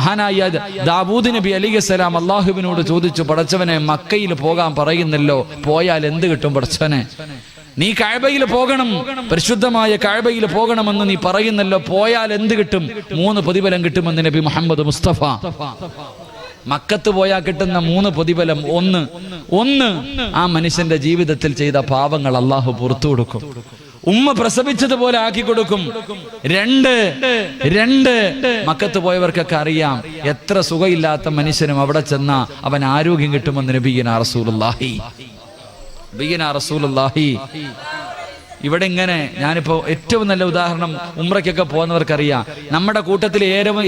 മഹാനായ ദാവൂദ് നബി അലൈഹിസ്സലാം അള്ളാഹുവിനോട് ചോദിച്ചു, പടച്ചവനെ മക്കയിൽ പോകാൻ പറയുന്നല്ലോ, പോയാൽ എന്ത് കിട്ടും പടച്ചവനെ? നീ കഅബയിൽ പോകണം, പരിശുദ്ധമായ കഅബയിൽ പോകണമെന്ന് നീ പറയുന്നല്ലോ, പോയാൽ എന്ത് കിട്ടും? 3 പ്രതിഫലം കിട്ടുമെന്ന് നബി മുഹമ്മദ് മുസ്തഫ. മക്കത്ത് പോയാൽ കിട്ടുന്ന 3 പ്രതിഫലം: ഒന്ന് ആ മനുഷ്യന്റെ ജീവിതത്തിൽ ചെയ്ത പാപങ്ങൾ അള്ളാഹു പുറത്തു കൊടുക്കും, ഉമ്മ പ്രസവിച്ചതുപോലെ ആക്കി കൊടുക്കും. 2 മക്കത്ത് പോയവർക്കൊക്കെ അറിയാം, എത്ര സുഖമില്ലാത്ത മനുഷ്യനും അവിടെ ചെന്നാ അവൻ ആരോഗ്യം കിട്ടുമെന്ന് നബിയിന റസൂലുള്ളാഹി. ഇവിടെ ഇങ്ങനെ, ഞാനിപ്പോ ഏറ്റവും നല്ല ഉദാഹരണം, ഉംറയ്ക്കൊക്കെ പോകുന്നവർക്കറിയാം, നമ്മുടെ കൂട്ടത്തിൽ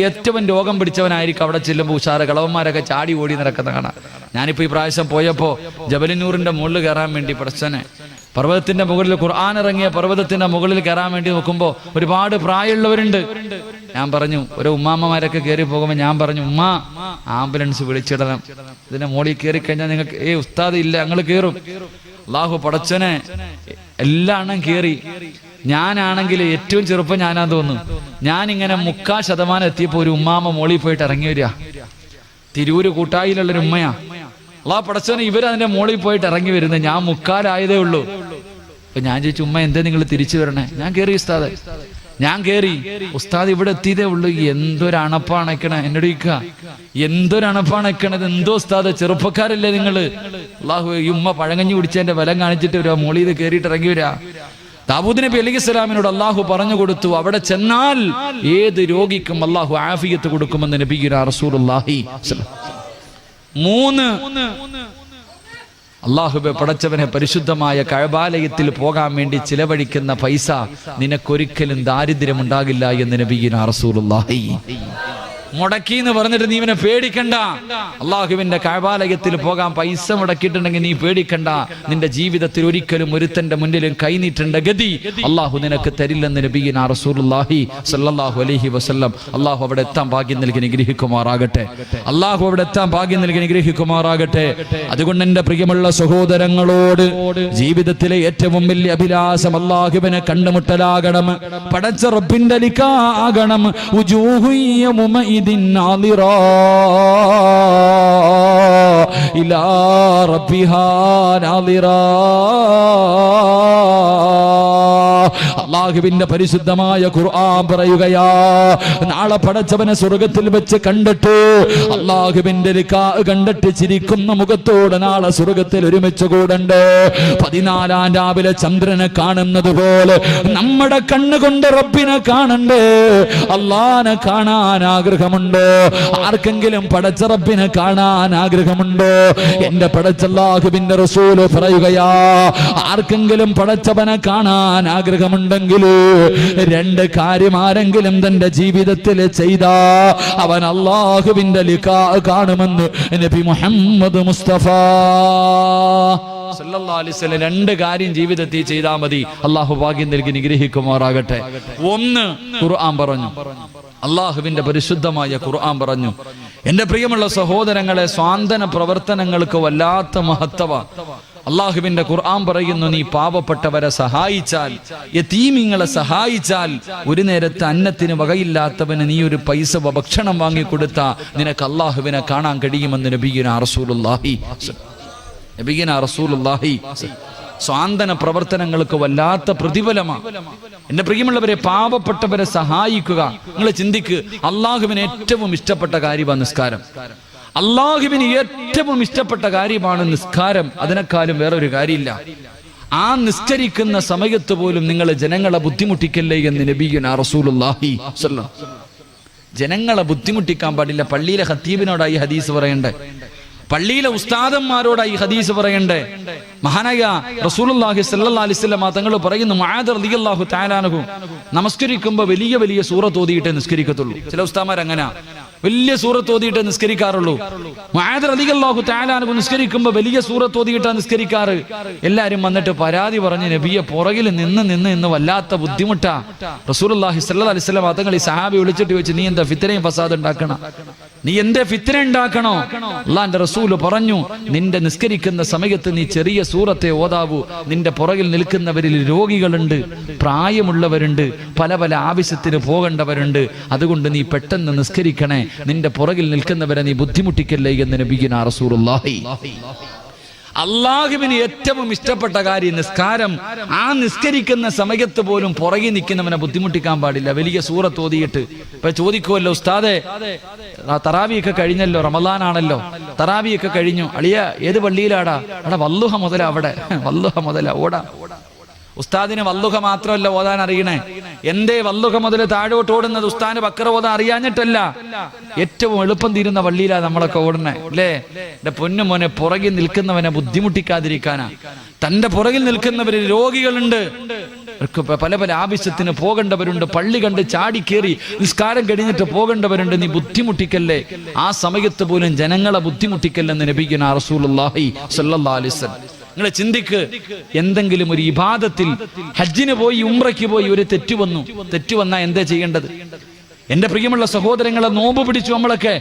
ഏറ്റവും രോഗം പിടിച്ചവനായിരിക്കും അവിടെ ചെല്ലുമ്പോൾ ഉഷാറ് കളവന്മാരൊക്കെ ചാടി ഓടി നടക്കുന്ന കാണാം. ഞാനിപ്പോ ഈ പ്രാവശ്യം പോയപ്പോ ജബലിനൂറിന്റെ മുകളിൽ കയറാൻ വേണ്ടി പടച്ചനെ, പർവ്വതത്തിന്റെ മുകളിൽ, ഖുർആൻ ഇറങ്ങിയ പർവ്വതത്തിന്റെ മുകളിൽ കയറാൻ വേണ്ടി നോക്കുമ്പോൾ ഒരുപാട് പ്രായമുള്ളവരുണ്ട്. ഞാൻ പറഞ്ഞു, ഒരു ഉമ്മാമ്മമാരൊക്കെ കയറി പോകുമ്പോൾ ഞാൻ പറഞ്ഞു, ഉമ്മ ആംബുലൻസ് വിളിച്ചിടണം, ഇതിന്റെ മുകളിൽ കയറി കഴിഞ്ഞാൽ നിങ്ങൾക്ക് ഉസ്താദ് ഇല്ല, ഞങ്ങൾ കയറും. അള്ളാഹു പടച്ചനെ എല്ലാ എണ്ണം കയറി. ഞാനാണെങ്കിൽ ഏറ്റവും ചെറുപ്പം ഞാനാ തോന്നുന്നു. ഞാനിങ്ങനെ 3/4% എത്തിയപ്പോ ഒരു ഉമ്മാമ്മ മോളിൽ പോയിട്ട് ഇറങ്ങി വരിക. തിരൂര് കൂട്ടായിലുള്ളൊരു ഉമ്മയാ. അള്ളാഹു പടച്ചവനെ ഇവരതിന്റെ മോളിൽ പോയിട്ട് ഇറങ്ങി വരുന്നത്, ഞാൻ 3/4 ഉള്ളൂ. അപ്പൊ ഞാൻ ചോദിച്ചു, ഉമ്മ എന്തേ നിങ്ങൾ തിരിച്ചു വരണേ? ഞാൻ കയറി ഉസ്താദ്, ഞാൻ കയറി. ഉസ്താദ് ഇവിടെ എത്തിയതേ ഉള്ളൂ. എന്തൊരണപ്പാണക്കണേ, എന്നോട് ചോദിക്കുക, എന്തൊരണപ്പാണക്കണത്? എന്തോ ഉസ്താദ്, ചെറുപ്പക്കാരല്ലേ നിങ്ങള്? അള്ളാഹു, ഈ ഉമ്മ പഴങ്കഞ്ഞി കുടിച്ചതിന്റെ ബലം കാണിച്ചിട്ട് വരിക, മോളിൽ കയറിയിട്ട് ഇറങ്ങി വരിക. ദാവൂദ് നബി അലൈഹിസ്സലാമിനോട് അള്ളാഹു പറഞ്ഞു കൊടുത്തു, അവിടെ ചെന്നാൽ ഏത് രോഗിക്കും അള്ളാഹു ആഫിയത്ത് കൊടുക്കുമെന്ന് നബിയുനാ റസൂലുള്ളാഹി. 3 അള്ളാഹുവേ പടച്ചവനെ, പരിശുദ്ധമായ കഅബാലയത്തിൽ പോകാൻ വേണ്ടി ചിലവഴിക്കുന്ന പൈസ നിനക്കൊരിക്കലും ദാരിദ്ര്യമുണ്ടാകില്ല എന്ന് നബിയുനാ റസൂലുള്ളാഹി. മുടക്കി എന്ന് പറഞ്ഞിട്ട് നീ ഇവനെ പേടിക്കണ്ട. അള്ളാഹുവിന്റെ കഅബാലയത്തിൽ പോകാൻ പൈസ മുടക്കിയിട്ടുണ്ടെങ്കിൽ നീ പേടിക്കണ്ട. നിന്റെ ജീവിതത്തിൽ ഒരിക്കലും ഒരുത്തന്റെ മുന്നിലും കൈനീട്ടേണ്ട ഗതി അള്ളാഹു നിനക്ക് തരില്ലെന്ന് നബിയുനാ റസൂലുള്ളാഹി സ്വല്ലല്ലാഹു അലൈഹി വസല്ലം. അള്ളാഹു അവിടെ എത്താൻ ഭാഗ്യം നൽകി അനുഗ്രഹിക്കുമാറാകട്ടെ. അള്ളാഹു അവിടെ എത്താൻ ഭാഗ്യം നൽകി അനുഗ്രഹിക്കുമാറാകട്ടെ. അതുകൊണ്ട് എന്റെ പ്രിയമുള്ള സഹോദരങ്ങളോട്, ജീവിതത്തിലെ ഏറ്റവും വലിയ അഭിലാഷം അള്ളാഹുവിനെ കണ്ടുമുട്ടലാകണം, പടച്ച റബ്ബിന്റെ ലിഖാ ആകണം. അള്ളാഹുവിന്റെ പരിശുദ്ധമായ ഖുർആൻ പറയുകയാ, നാളെ പടച്ചവനെ സ്വർഗത്തിൽ വെച്ച് കണ്ടിട്ട്, അള്ളാഹുവിന്റെ ലിഖാ കണ്ടിട്ട് ചിരിക്കുന്ന മുഖത്തോട് നാളെ സ്വർഗത്തിൽ ഒരുമിച്ച് കൂടണ്ട്. 14 രാവിലെ ചന്ദ്രനെ കാണുന്നത് പോലെ നമ്മുടെ കണ്ണുകൊണ്ട് റബ്ബിനെ കാണണ്ടേ. അള്ളാനെ കാണാൻ ആഗ്രഹമുണ്ടോ? ആർക്കെങ്കിലും പടച്ച റബ്ബിനെ കാണാൻ ആഗ്രഹമുണ്ടോ? എന്റെ പടച്ച അല്ലാഹുവിന്റെ റസൂല് പറയുകയാ, ആർക്കെങ്കിലും പടച്ചവനെ കാണാൻ ആഗ്രഹമുണ്ടെങ്കിൽ 2 കാര്യം ആരെങ്കിലും തന്റെ ജീവിതത്തിൽ ചെയ്താ അവൻ അല്ലാഹുവിന്റെ ലിഖാ കാണുമെന്ന് നബി മുഹമ്മദ് മുസ്തഫ സല്ലല്ലാഹു അലൈഹി വസല്ലം. 2 കാര്യം ജീവിതത്തിൽ ചെയ്താൽ മതി. അല്ലാഹു ഭാഗ്യം നൽകി അനുഗ്രഹിക്കുമാറാകട്ടെ. 1 ഖുർആൻ പറഞ്ഞു, അള്ളാഹുവിന്റെ പരിശുദ്ധമായ ഖുർആൻ പറഞ്ഞു. എന്റെ പ്രിയമുള്ള സഹോദരങ്ങളെ, സ്വാന്തന പ്രവർത്തനങ്ങൾക്ക് വല്ലാത്ത മഹത്വ. അള്ളാഹുവിന്റെ ഖുർആൻ പറയുന്നു, നീ പാവപ്പെട്ടവരെ സഹായിച്ചാൽ, യതീമിങ്ങളെ സഹായിച്ചാൽ, ഒരു നേരത്തെ അന്നത്തിന് വകയില്ലാത്തവന് നീ ഒരു പൈസ ഭക്ഷണം വാങ്ങിക്കൊടുത്താ നിനക്ക് അള്ളാഹുവിനെ കാണാൻ കഴിയുമെന്ന് നബിയുനാ റസൂലുള്ളാഹി. സ്വാന്തന പ്രവർത്തനങ്ങൾക്ക് വല്ലാത്ത പ്രതിഫലമാണ്. എന്റെ പ്രിയമുള്ളവരെ, പാവപ്പെട്ടവരെ സഹായിക്കുക. നിങ്ങൾ ചിന്തിക്ക്, അള്ളാഹുവിന് ഏറ്റവും ഇഷ്ടപ്പെട്ട കാര്യമാണ് നിസ്കാരം. അള്ളാഹുവിന് ഏറ്റവും ഇഷ്ടപ്പെട്ട കാര്യമാണ് നിസ്കാരം. അതിനേക്കാളും വേറൊരു കാര്യമില്ല. ആ നിസ്കരിക്കുന്ന സമയത്ത് പോലും നിങ്ങൾ ജനങ്ങളെ ബുദ്ധിമുട്ടിക്കല്ലേ എന്ന് നബിയുനാ റസൂലുള്ളാഹി സ്വല്ലല്ലാഹു അലൈഹി വസല്ലം. ജനങ്ങളെ ബുദ്ധിമുട്ടിക്കാൻ പാടില്ല. പള്ളിയിലെ ഖത്തീബിനോടായി ഹദീസ് പറയണ്ടേ, പള്ളിയിലെ ഉസ്താദന്മാരോടായി ഹദീസ് പറയണ്ടേ. മഹാനായ റസൂലുള്ളാഹി സ്വല്ലല്ലാഹു അലൈഹി വസല്ലം തങ്ങൾ പറയുന്നു, മുആദ് റളിയല്ലാഹു തആല അൻഹു നമസ്കരിക്കുമ്പോൾ വലിയ വലിയ സൂറത്ത് ഓതിയിട്ടേ നിസ്കരിക്കത്തുള്ളൂ. ചില ഉസ്താദന്മാർ അങ്ങനെ വലിയ സൂറത്ത് ഓതിയിട്ടേ നിസ്കരിക്കാറുള്ളൂ. മുആദ് റളിയല്ലാഹു തആല അൻഹു നിസ്കരിക്കുമ്പോൾ വലിയ സൂറത്ത് ഓതിയിട്ടാണ് നിസ്കരിക്കാറ്. എല്ലാവരും വന്നിട്ട് പരാതി പറഞ്ഞ്, നബിയെ പുറകിൽ നിന്ന് വല്ലാത്ത ബുദ്ധിമുട്ടാ. റസൂലുള്ളാഹി സ്വല്ലല്ലാഹു അലൈഹി വസല്ലം തങ്ങൾ ഈ സഹാബി വിളിച്ചിട്ട് ചോദിച്ചു, നീ എന്താ ഫിത്നയും ഫസാദ് ഉണ്ടാക്കണം? നീ എന്തേ ഫിത്ന ഉണ്ടാക്കണോ? അല്ലാഹുവിന്റെ റസൂൽ പറഞ്ഞു, നിന്റെ നിസ്കരിക്കുന്ന സമയത്ത് നീ ചെറിയ സൂറത്തെ ഓതാവൂ. നിന്റെ പുറകിൽ നിൽക്കുന്നവരിൽ രോഗികളുണ്ട്, പ്രായമുള്ളവരുണ്ട്, പല പല ആവശ്യത്തിന് പോകേണ്ടവരുണ്ട്. അതുകൊണ്ട് നീ പെട്ടെന്ന് നിസ്കരിക്കണേ. നിന്റെ പുറകിൽ നിൽക്കുന്നവരെ നീ ബുദ്ധിമുട്ടിക്കല്ലേ എന്ന് നബിയുനാ റസൂലുള്ളാഹി. അള്ളാഹുവിന് ഏറ്റവും ഇഷ്ടപ്പെട്ട കാര്യം നിസ്കാരം. ആ നിസ്കരിക്കുന്ന സമയത്ത് പോലും പുറകെ നിൽക്കുന്നവനെ ബുദ്ധിമുട്ടിക്കാൻ പാടില്ല. വലിയ സൂറത്ത് ഓതിയിട്ട് ഇപ്പൊ ചോദിക്കുമല്ലോ, ഉസ്താദെ തറാവിയൊക്കെ കഴിഞ്ഞല്ലോ, റമദാനാണല്ലോ, തറാവിയൊക്കെ കഴിഞ്ഞു, അളിയ ഏത് പള്ളിയിലാടാ? അവിടെ വല്ലുഹ മുതല, അവിടെ വല്ലുഹ മുതല ഓടാ. ഉസ്താദിന് വല്ലുഹ മാത്രമല്ല ഓതാൻ അറിയണേ. എന്തേ വല്ലുഹ മുതൽ താഴോട്ട് ഓടുന്നത്? ഉസ്താദിന് ബക്കറ ഓതാൻ അറിയാഞ്ഞിട്ടല്ല, ഏറ്റവും എളുപ്പം തീരുന്ന വള്ളിയിലാ നമ്മളൊക്കെ ഓടണേ അല്ലേ? എന്റെ പൊന്നു മോനെ, പുറകിൽ നിൽക്കുന്നവനെ ബുദ്ധിമുട്ടിക്കാതിരിക്കാനാ. തന്റെ പുറകിൽ നിൽക്കുന്നവര് രോഗികളുണ്ട്, പല പല ആവശ്യത്തിന് പോകേണ്ടവരുണ്ട്, പള്ളി കണ്ട് ചാടിക്കേറി നിസ്കാരം കഴിഞ്ഞിട്ട് പോകേണ്ടവരുണ്ട്. നീ ബുദ്ധിമുട്ടിക്കല്ലേ, ആ സമയത്ത് പോലും ജനങ്ങളെ ബുദ്ധിമുട്ടിക്കല്ലെന്ന് നബിയുനാ റസൂലുള്ളാഹി സ്വല്ലല്ലാഹു അലൈഹി വസല്ലം. നിങ്ങൾ ചിന്തിക്ക്, എന്തെങ്കിലും ഒരു ഇബാദത്തിൽ ഹജ്ജിന് പോയി ഉംറയ്ക്ക് പോയി ഒരു തെറ്റ് വന്നാൽ എന്താ ചെയ്യേണ്ടത്? എന്റെ പ്രിയമുള്ള സഹോദരങ്ങളെ, നോമ്പ് പിടിച്ചു നമ്മളൊക്കെ.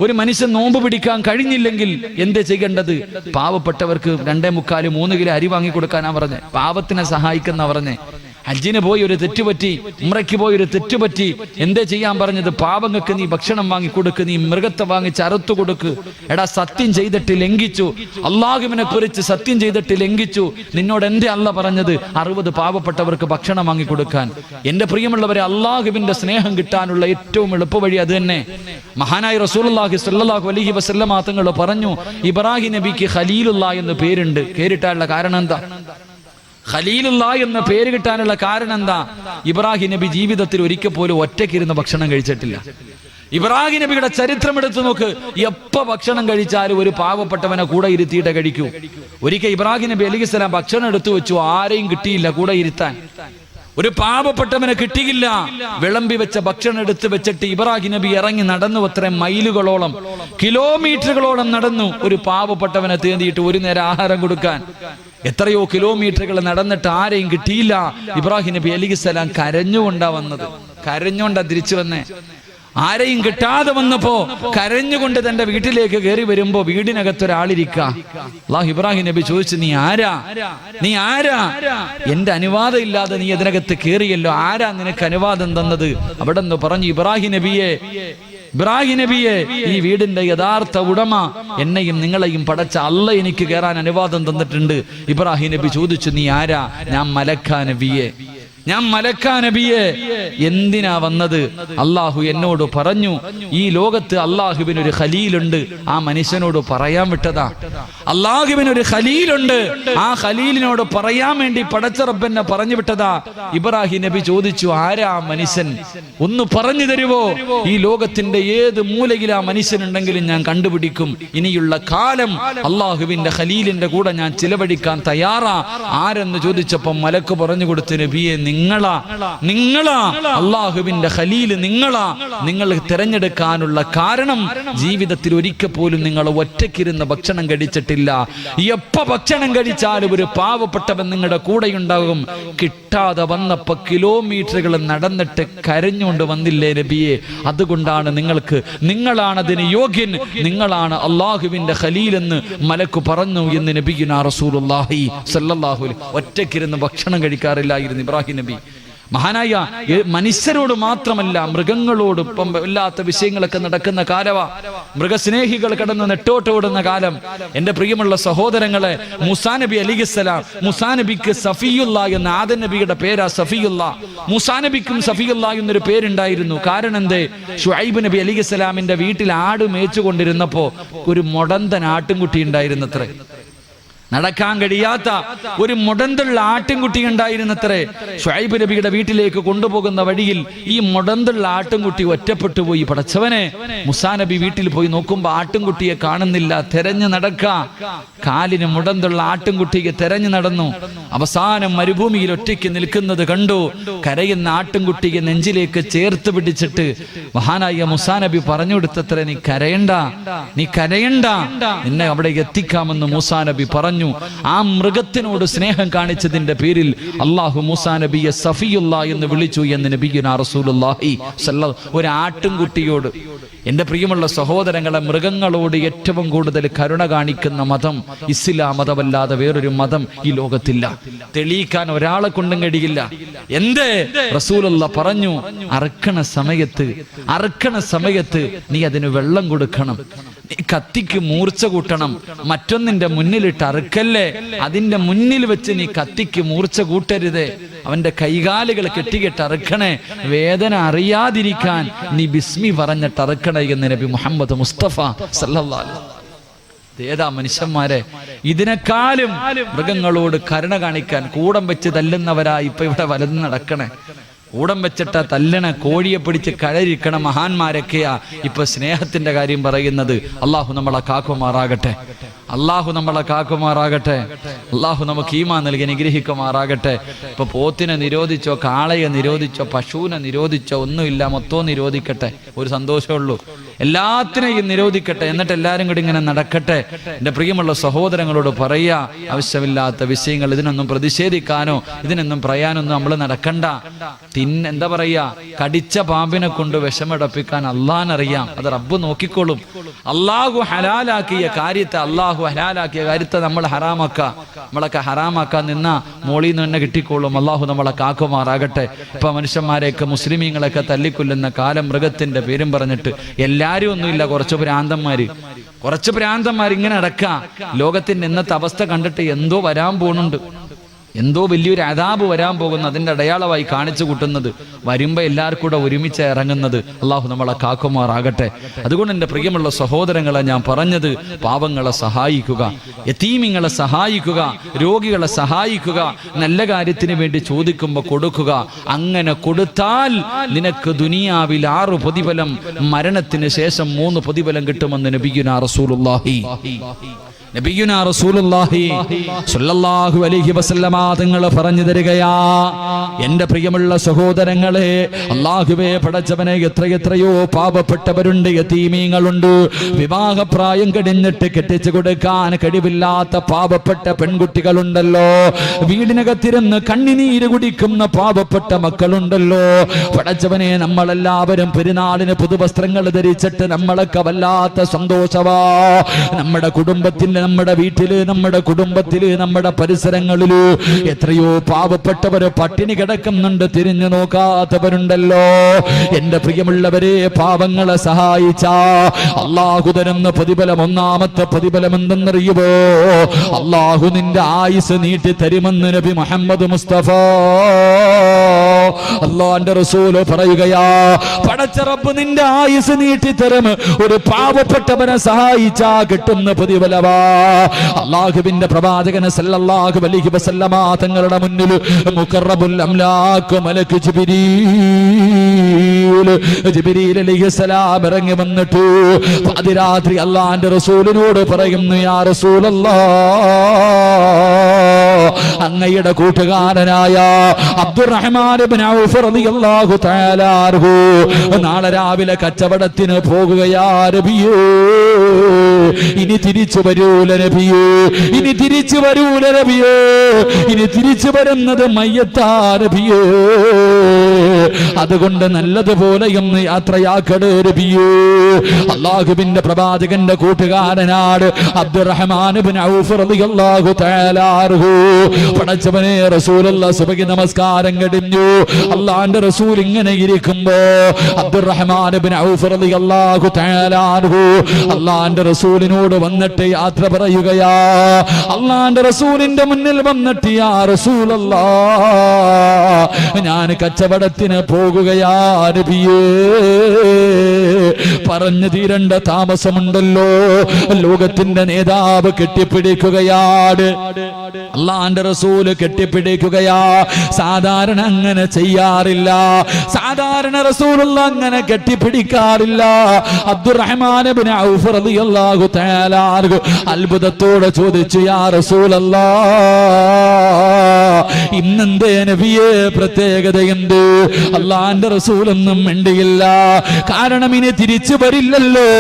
ഒരു മനുഷ്യൻ നോമ്പ് പിടിക്കാൻ കഴിഞ്ഞില്ലെങ്കിൽ എന്താ ചെയ്യേണ്ടത്? പാവപ്പെട്ടവർക്ക് 2.25-3 കിലോ അരി വാങ്ങി കൊടുക്കാനാ പറഞ്ഞേ. പാവത്തിനെ സഹായിക്കുന്ന പറഞ്ഞേ. ഹജ്ജിന് പോയി ഒരു തെറ്റുപറ്റി, ഉംറയ്ക്ക് പോയി ഒരു തെറ്റുപറ്റി, എന്താ ചെയ്യാൻ പറഞ്ഞത്? പാവങ്ങൾക്ക് നീ ഭക്ഷണം വാങ്ങി കൊടുക്ക്, നീ മൃഗത്തെ വാങ്ങിച്ച് അറുത്തു കൊടുക്ക്. എടാ, സത്യം ചെയ്തിട്ട് ലംഘിച്ചു, അള്ളാഹുവിനെ കുറിച്ച് സത്യം ചെയ്തിട്ട് ലംഘിച്ചു, നിന്നോട് എന്റെ അല്ല പറഞ്ഞത് 60 പാവപ്പെട്ടവർക്ക് ഭക്ഷണം വാങ്ങി കൊടുക്കാൻ. എന്റെ പ്രിയമുള്ളവരെ, അള്ളാഹുവിന്റെ സ്നേഹം കിട്ടാനുള്ള ഏറ്റവും എളുപ്പവഴി അത് തന്നെ. മഹാനായ റസൂലുള്ളാഹി സ്വല്ലല്ലാഹു അലൈഹി വസല്ലം തങ്ങൾ പറഞ്ഞു, ഇബ്രാഹിം നബിക്ക് ഖലീലുല്ലാ എന്ന് പേരുണ്ട്. പേരിട്ടാനുള്ള കാരണം എന്താ? ഖലീലുള്ള എന്ന പേര് കിട്ടാനുള്ള കാരണം എന്താ? ഇബ്രാഹിം നബി ജീവിതത്തിൽ ഒരിക്കൽ പോലും ഒറ്റയ്ക്കിരുന്ന് ഭക്ഷണം കഴിച്ചിട്ടില്ല. ഇബ്രാഹിം നബിയുടെ ചരിത്രം എടുത്തു നോക്ക്. എപ്പ ഭക്ഷണം കഴിച്ചാലും ഒരു പാവപ്പെട്ടവനെ കൂടെ ഇരുത്തിയിട്ട് കഴിക്കൂ. ഒരിക്കൽ ഇബ്രാഹിം നബി അലൈഹിസ്സലാം ഭക്ഷണം എടുത്തു വെച്ചു, ആരെയും കിട്ടിയില്ല കൂടെ ഇരുത്താൻ. ഒരു പാവപ്പെട്ടവനെ കിട്ടിയില്ല. വിളമ്പി വെച്ച ഭക്ഷണം എടുത്ത് വെച്ചിട്ട് ഇബ്രാഹിം നബി ഇറങ്ങി നടന്നു. അത്രയും മൈലുകളോളം, കിലോമീറ്ററുകളോളം നടന്നു ഒരു പാവപ്പെട്ടവനെ തേടിയിട്ട് ഒരു നേരം ആഹാരം കൊടുക്കാൻ. എത്രയോ കിലോമീറ്ററുകൾ നടന്നിട്ട് ആരെയും കിട്ടിയില്ല. ഇബ്രാഹിം നബി അലൈഹിസ്സലാം കരഞ്ഞുകൊണ്ടാ വന്നത്, കരഞ്ഞുകൊണ്ടാ തിരിച്ചു വന്നേ. ആരെയും കിട്ടാതെ വന്നപ്പോ കരഞ്ഞുകൊണ്ട് തന്റെ വീട്ടിലേക്ക് കയറി വരുമ്പോ വീടിനകത്തൊരാളിരിക്ക. അല്ലാഹു ഇബ്രാഹിം നബി ചോദിച്ചു, നീ ആരാ? നീ ആരാ? എന്റെ അനുവാദം ഇല്ലാതെ നീ ഇതിനകത്ത് കയറിയല്ലോ, ആരാ നിനക്ക് അനുവാദം തന്നത്? അവിടെ നിന്ന് പറഞ്ഞു, ഇബ്രാഹിം നബിയെ, ഈ വീടിന്റെ യഥാർത്ഥ ഉടമ എന്നെയും നിങ്ങളെയും പടച്ച അല്ല എനിക്ക് കയറാൻ അനുവാദം തന്നിട്ടുണ്ട്. ഇബ്രാഹിം നബി ചോദിച്ചു, നീ ആരാ? ഞാൻ മലക്കാ നബിയെ, ഞാൻ മലക്കാ നബിയെ. എന്തിനാ വന്നത്? അള്ളാഹു എന്നോട് പറഞ്ഞു, ഈ ലോകത്ത് അള്ളാഹുവിനൊരു ഖലീലുണ്ട്, ആ മനുഷ്യനോട് പറയാൻ വിട്ടതാ. അള്ളാഹുവിനൊരു ഖലീലുണ്ട്, ആ ഖലീലിനോട് പറയാൻ വേണ്ടി പടച്ച റബ്ബെന്നെ പറഞ്ഞു വിട്ടതാ. ഇബ്രാഹിം നബി ചോദിച്ചു, ആരാ മനുഷ്യൻ? ഒന്ന് പറഞ്ഞു തരുവോ? ഈ ലോകത്തിന്റെ ഏത് മൂലയിൽ ആ മനുഷ്യനുണ്ടെങ്കിലും ഞാൻ കണ്ടുപിടിക്കും. ഇനിയുള്ള കാലം അള്ളാഹുവിന്റെ ഖലീലിന്റെ കൂടെ ഞാൻ ചിലവഴിക്കാൻ തയ്യാറാ. ആരെന്ന് ചോദിച്ചപ്പോ മലക്ക് പറഞ്ഞു കൊടുത്തു, നബിയെ, നിങ്ങളാ അള്ളാഹുവിന്റെ ഖലീൽ, നിങ്ങൾ തിരഞ്ഞെടുക്കാനുള്ള കാരണം ജീവിതത്തിൽ ഒരിക്കൽ പോലും നിങ്ങൾ ഒറ്റയ്ക്കിരുന്ന് ഭക്ഷണം കഴിച്ചിട്ടില്ല. എപ്പ ഭക്ഷണം കഴിച്ചാലും ഒരു പാവപ്പെട്ടവൻ നിങ്ങളുടെ കൂടെയുണ്ടാകും. കിട്ടാതെ വന്നപ്പോ കിലോമീറ്ററുകൾ നടന്നിട്ട് കരഞ്ഞുകൊണ്ട് വന്നില്ലേ നബിയെ? അതുകൊണ്ടാണ് നിങ്ങളാണ് അതിന് യോഗ്യൻ, നിങ്ങളാണ് അള്ളാഹുവിന്റെ ഖലീൽ എന്ന് മലക്ക് പറഞ്ഞു എന്ന് നബിയുനാ റസൂലുള്ളാഹി സ്വല്ലല്ലാഹു അലൈഹി. ഒറ്റയ്ക്കിരുന്ന് ഭക്ഷണം കഴിക്കാറില്ലായിരുന്നു ഇബ്രാഹിം നബി. മഹാനായ മനുഷ്യരോട് മാത്രമല്ല, മൃഗങ്ങളോട് ഇപ്പം വല്ലാത്ത വിഷയങ്ങളൊക്കെ നടക്കുന്ന കാലവാ. മൃഗസ്നേഹികൾ കിടന്ന് നെട്ടോട്ടോടുന്ന കാലം. എന്റെ പ്രിയമുള്ള സഹോദരങ്ങളെ, മൂസാ നബി അലൈഹിസ്സലാം, മൂസാ നബിക്ക് സഫിയുള്ള എന്ന ആദം നബിയുടെ പേരാ സഫിയുള്ള. മൂസാ നബിക്കും സഫിയുള്ള എന്നൊരു പേരുണ്ടായിരുന്നു. കാരണം എന്തേ? ശുഐബ് നബി അലൈഹിസ്സലാമിന്റെ വീട്ടിൽ ആട് മേച്ചു കൊണ്ടിരുന്നപ്പോ ഒരു മൊടന്തൻ ആട്ടിൻകുട്ടി ഉണ്ടായിരുന്നത്രേ. നടക്കാൻ കഴിയാത്ത ഒരു മുടന്തുള്ള ആട്ടിൻകുട്ടി ഉണ്ടായിരുന്നത്രേ. ശുഐബ് നബിയുടെ വീട്ടിലേക്ക് കൊണ്ടുപോകുന്ന വഴിയിൽ ഈ മുടന്തുള്ള ആട്ടിൻകുട്ടി ഒറ്റപ്പെട്ടു പോയി. പടച്ചവനെ, മൂസാ നബി വീട്ടിൽ പോയി നോക്കുമ്പോ ആട്ടിൻകുട്ടിയെ കാണുന്നില്ല. തെരഞ്ഞു കാലിന് മുടന്തുള്ള ആട്ടിൻകുട്ടിയെ തെരഞ്ഞു നടന്നു. അവസാനം മരുഭൂമിയിൽ ഒറ്റയ്ക്ക് നിൽക്കുന്നത് കണ്ടു. കരയുന്ന ആട്ടിൻകുട്ടിയെ നെഞ്ചിലേക്ക് ചേർത്ത് പിടിച്ചിട്ട് മഹാനായ മൂസാ നബി പറഞ്ഞു കൊടുത്തത്രേ, നീ കരയണ്ട, നിന്നെ അവിടെ എത്തിക്കാമെന്ന് മൂസാ നബി പറഞ്ഞു. പറഞ്ഞു. ആ മൃഗത്തിനോട് സ്നേഹം കാണിച്ചതിന്റെ പേരിൽ അള്ളാഹു മൂസാ നബിയെ സഫിയുള്ള എന്ന് വിളിച്ചു എന്ന് നബിയുനാ റസൂലുള്ളാഹി ഒരു ആട്ടിൻകുട്ടിയോട്. എന്റെ പ്രിയമുള്ള സഹോദരങ്ങളെ, മൃഗങ്ങളോട് ഏറ്റവും കൂടുതൽ കരുണ കാണിക്കുന്ന മതം ഇസ്ലാം മതമല്ലാതെ വേറൊരു മതം ഈ ലോകത്തില്ല. തെളിയിക്കാൻ ഒരാളെ കൊണ്ടും കഴിയില്ല. എന്തേ റസൂലുള്ള പറഞ്ഞു, അറുക്കണ സമയത്ത് നീ അതിന് വെള്ളം കൊടുക്കണം, നീ കത്തിക്ക് മൂർച്ച കൂട്ടണം. മറ്റൊന്നിന്റെ മുന്നിലിട്ട് അറുക്കല്ലേ, അതിന്റെ മുന്നിൽ വെച്ച് നീ കത്തിക്ക് മൂർച്ച കൂട്ടരുത്. അവന്റെ കൈകാലുകൾ കെട്ടിക്കെട്ട് അറുക്കണേ, വേദന അറിയാതിരിക്കാൻ നീ ബിസ്മി പറഞ്ഞിട്ട് അറുക്കണേ എന്ന് നബി മുഹമ്മദ് മുസ്തഫ സല്ലല്ലാഹു അലൈഹി വസല്ലം. ഏതാ മനുഷ്യന്മാരെ, ഇതിനേക്കാളും മൃഗങ്ങളോട് കരുണ കാണിക്കാൻ കൂടം വെച്ച് തല്ലുന്നവരാ ഇപ്പൊ ഇവിടെ വലന്ന് നടക്കണേ. കൂടം വെച്ചിട്ട തല്ലണ കോഴിയെ പിടിച്ച് കഴരിക്കണ മഹാന്മാരൊക്കെയാ ഇപ്പൊ സ്നേഹത്തിന്റെ കാര്യം പറയുന്നത്. അള്ളാഹു നമ്മളെ കാക്കുമാറാകട്ടെ, അള്ളാഹു നമ്മളെ കാക്കുമാറാകട്ടെ, അള്ളാഹു നമുക്ക് ഈമാൻ നൽകി അനുഗ്രഹിക്കുമാറാകട്ടെ. ഇപ്പൊ പോത്തിനെ നിരോധിച്ചോ, കാളയെ നിരോധിച്ചോ, പശുവിനെ നിരോധിച്ചോ ഒന്നുമില്ല, മൊത്തവും നിരോധിക്കട്ടെ, ഒരു സന്തോഷമുള്ളൂ. എല്ലാത്തിനെയും നിരോധിക്കട്ടെ, എന്നിട്ട് എല്ലാവരും കൂടി ഇങ്ങനെ നടക്കട്ടെ. എൻ്റെ പ്രിയമുള്ള സഹോദരങ്ങളോട് പറയാ, ആവശ്യമില്ലാത്ത വിഷയങ്ങൾ ഇതിനൊന്നും പ്രതിഷേധിക്കാനോ ഇതിനൊന്നും പറയാനൊന്നും നമ്മൾ നടക്കണ്ട. എന്താ പറയാ, കടിച്ച പാമ്പിനെ കൊണ്ട് വിഷമടപ്പിക്കാൻ അള്ളാഹ്നറിയാം, അത് റബ്ബ് നോക്കിക്കോളും. അള്ളാഹു ഹലാലാക്കിയ കാര്യത്തെ നമ്മൾ നമ്മളൊക്കെ ഹറാമാക്കാൻ നിന്നാ മോളിൽ നിന്ന് തന്നെ കിട്ടിക്കോളും. അള്ളാഹു നമ്മളെ കാക്കുമാറാകട്ടെ. ഇപ്പൊ മനുഷ്യന്മാരെയൊക്കെ മുസ്ലിമീങ്ങളൊക്കെ തല്ലിക്കൊല്ലുന്ന കാലം മൃഗത്തിന്റെ പേരും പറഞ്ഞിട്ട് എല്ലാരും ഒന്നുമില്ല, കുറച്ച് ഭ്രാന്തന്മാർ ഇങ്ങനെ അടക്കാം. ലോകത്തിന്റെ ഇന്നത്തെ അവസ്ഥ കണ്ടിട്ട് എന്തോ വരാൻ പോകുന്നുണ്ട്, എന്തോ വലിയൊരു അദാബ് വരാൻ പോകുന്നു. അതിന്റെ അടയാളമായി കാണിച്ചു കൂട്ടുന്നത് വരുമ്പോ എല്ലാവർക്കും കൂടെ ഒരുമിച്ച് ഇറങ്ങുന്നത്. അള്ളാഹു നമ്മളെ കാക്കുമാറാകട്ടെ. അതുകൊണ്ട് എൻ്റെ പ്രിയമുള്ള സഹോദരങ്ങളെ, ഞാൻ പറഞ്ഞത് പാവങ്ങളെ സഹായിക്കുക, യതീമിങ്ങളെ സഹായിക്കുക, രോഗികളെ സഹായിക്കുക, നല്ല കാര്യത്തിന് വേണ്ടി ചോദിക്കുമ്പോൾ കൊടുക്കുക. അങ്ങനെ കൊടുത്താൽ നിനക്ക് ദുനിയാവിൽ 6 പ്രതിഫലം, മരണത്തിന് ശേഷം 3 പ്രതിഫലം കിട്ടുമെന്ന് നബിയുനാ റസൂലുള്ളാഹി സ്വല്ലല്ലാഹു അലൈഹി വസല്ലമ തങ്ങൾ പറഞ്ഞു തരികയാ. എന്റെ പ്രിയമുള്ള സഹോദരങ്ങളെ, അല്ലാഹുവേ പടച്ചവനെ, എത്രയോ പാവപ്പെട്ടവരുണ്ട്, യതീമീങ്ങളുണ്ട്, വിവാഹപ്രായം കഴിഞ്ഞിട്ട് കെട്ടിച്ചു കൊടുക്കാൻ കഴിവില്ലാത്ത പാവപ്പെട്ട പെൺകുട്ടികളുണ്ടല്ലോ, വീടിനകത്തിരുന്ന് കണ്ണിനീര് കുടിക്കുന്ന പാവപ്പെട്ട മക്കളുണ്ടല്ലോ. പടച്ചവനെ, നമ്മളെല്ലാവരും പെരുന്നാളിന് പുതുവസ്ത്രങ്ങൾ ധരിച്ചിട്ട് നമ്മളൊക്കെ വല്ലാത്ത സന്തോഷവാ. നമ്മുടെ കുടുംബത്തിന്റെ, നമ്മുടെ വീട്ടില്, നമ്മുടെ കുടുംബത്തില്, നമ്മുടെ പരിസരങ്ങളില് എത്രയോ പാവപ്പെട്ടവര് പട്ടിണി കിടക്കുന്നുണ്ട്, തിരിഞ്ഞു നോക്കാത്തവരുണ്ടല്ലോ. എന്റെ പ്രിയമുള്ളവരെ, പാവങ്ങളെ സഹായിച്ച അള്ളാഹു തരുന്ന പ്രതിഫലം, ഒന്നാമത്തെ പ്രതിഫലം എന്തെന്നറിയുമോ? അള്ളാഹു നിന്റെ ആയുസ് നീട്ടി തരുമെന്ന് നബി മുഹമ്മദ് മുസ്തഫ അള്ളാന്റെ റസൂല് പറയുകയാ. പടച്ച റബ്ബ് നിന്റെ ആയുസ് നീട്ടി തരും, ഒരു പാവപ്പെട്ടവനെ സഹായിച്ചാ കിട്ടുന്ന പ്രതിഫലവാ. അല്ലാഹുവിന്റെ പ്രവാചകൻ സല്ലല്ലാഹു അലൈഹി വസല്ലമ തങ്ങളുടെ മുന്നിൽ മുഖറബുൽ അംലാഖ് മലക്ക് ജിബ്രീൽ അലൈഹിസ്സലാം ഇറങ്ങി വന്നിട്ട് പാതിരാത്രി അല്ലാഹുവിന്റെ റസൂലിനോട് പറയുന്നു, യാ റസൂലല്ലാഹ്, അങ്ങയുടെ കൂട്ടുകാരനായ അബ്ദുറഹ്മാൻ ഇബ്നു ഔഫ് റളിയല്ലാഹു തആല അൻഹു നാളെ രാവിലെ കച്ചവടത്തിന് പോകുകയാ നബിയേ. ഇനി തിരിച്ചു വരൂല നബിയേ, ഇനി തിരിച്ചു വരൂല നബിയേ, ഇനി തിരിച്ചു വരുന്നത് മയ്യത്താ നബിയേ. അതുകൊണ്ട് നല്ലതുപോലെ ഒന്ന് യാത്രയാക്കടേ നബിയേ. അല്ലാഹുവിന്റെ പ്രവാചകന്റെ കൂട്ടുകാരനാണ് അബ്ദുറഹ്മാൻ ഇബ്നു ഔഫ് റളിയല്ലാഹു തആല അൻഹു. പടച്ചവനെ, റസൂലുള്ളാഹി സുബ്ഹി നമസ്കാരം കഴിഞ്ഞു. അല്ലാഹുവിന്റെ റസൂൽ ഇങ്ങനെ ഇരിക്കുമ്പോ അബ്ദുറഹ്മാൻ ഇബ്നു ഔഫ് റളിയല്ലാഹു തആല അൻഹു അല്ലാഹുവിന്റെ റസൂലിനോട് വന്നിട്ട് യാത്ര പറയുകയാ. അല്ലാഹുവിന്റെ റസൂലിന്റെ മുന്നിൽ വന്നിട്ട്, യാ റസൂലല്ലാഹ്, ഞാൻ കച്ചവടത്തിന് പോകുകയാ നബിയേ. പറഞ്ഞു തീരേണ്ട താമസമുണ്ടല്ലോ. ലോകത്തിന്റെ നേതാവ് കെട്ടിപ്പിടിക്കുകയാണ്. അല്ലാഹുവിന്റെ അള്ളാന്റെ റസൂല് കെട്ടിപ്പിടിക്കുകയാ. സാധാരണ അങ്ങനെ ചെയ്യാറില്ല, സാധാരണ റസൂലുള്ള അങ്ങനെ കെട്ടിപ്പിടിക്കാറില്ല. അബ്ദുറഹ്മാൻ ഇബ്നു ഔഫ് റളിയല്ലാഹു തആല അൻഹു അത്ഭുതത്തോടെ ചോദിച്ചു, യാ റസൂലല്ലാഹ്, ഇന്നെന്തേ നബിയേ പ്രത്യേകതയുണ്ട്? അള്ളാന്റെ റസൂലൊന്നും മിണ്ടിയില്ല. കാരണം ഇനി തിരിച്ചു വരില്ലല്ലോ,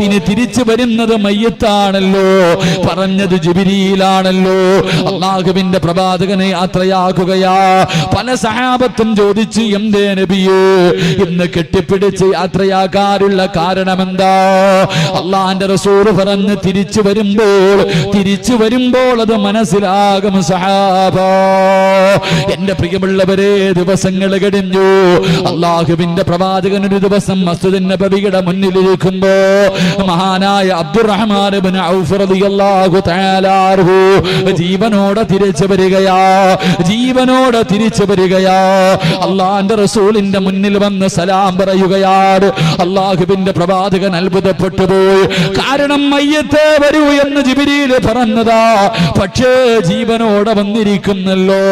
ഇനി തിരിച്ചു വരുന്നത് മയ്യത്താണല്ലോ, പറഞ്ഞത് ജിബ്രീലാണല്ലോ. അള്ളാഹുവിന്റെ പ്രവാചകനെ യാത്രയാക്കുകയാ. പല സഹാബത്തും ചോദിച്ചു, എന്തേ നബിയേ ഇന്ന് കെട്ടിപ്പിടിച്ച് യാത്രയാക്കാനുള്ള കാരണമെന്താ? അള്ളാന്റെ റസൂൽ പറഞ്ഞു, തിരിച്ചു വരുമ്പോൾ അത് മനസ്സിലാകും സഹാബ. എന്റെ പ്രിയമുള്ളവരെ, ദിവസങ്ങൾ കഴിഞ്ഞു. അള്ളാഹുവിന്റെ പ്രവാചകൻ ഒരു ദിവസം മസ്ജിദ് നബവിയുടെ മുന്നിലിരിക്കുമ്പോ മഹാനായ അബ്ദുറഹ്മാൻ ഇബ്നു ഔഫ് റളിയല്ലാഹു തആല അൻഹു ജീവനോടെ തിരിച്ചു വരികയാ. അള്ളാന്റെ റസൂലിന്റെ മുന്നിൽ വന്ന് സലാം പറയുകയാണ്. അള്ളാഹുവിന്റെ പ്രവാചകൻ അത്ഭുതപ്പെട്ടു പോയി. കാരണം മയ്യത്ത് വരൂ എന്ന് ജിബ്രീൽ പറഞ്ഞതാ, പക്ഷേ ജീവനോടെ വന്നിരിക്കുന്നല്ലോ.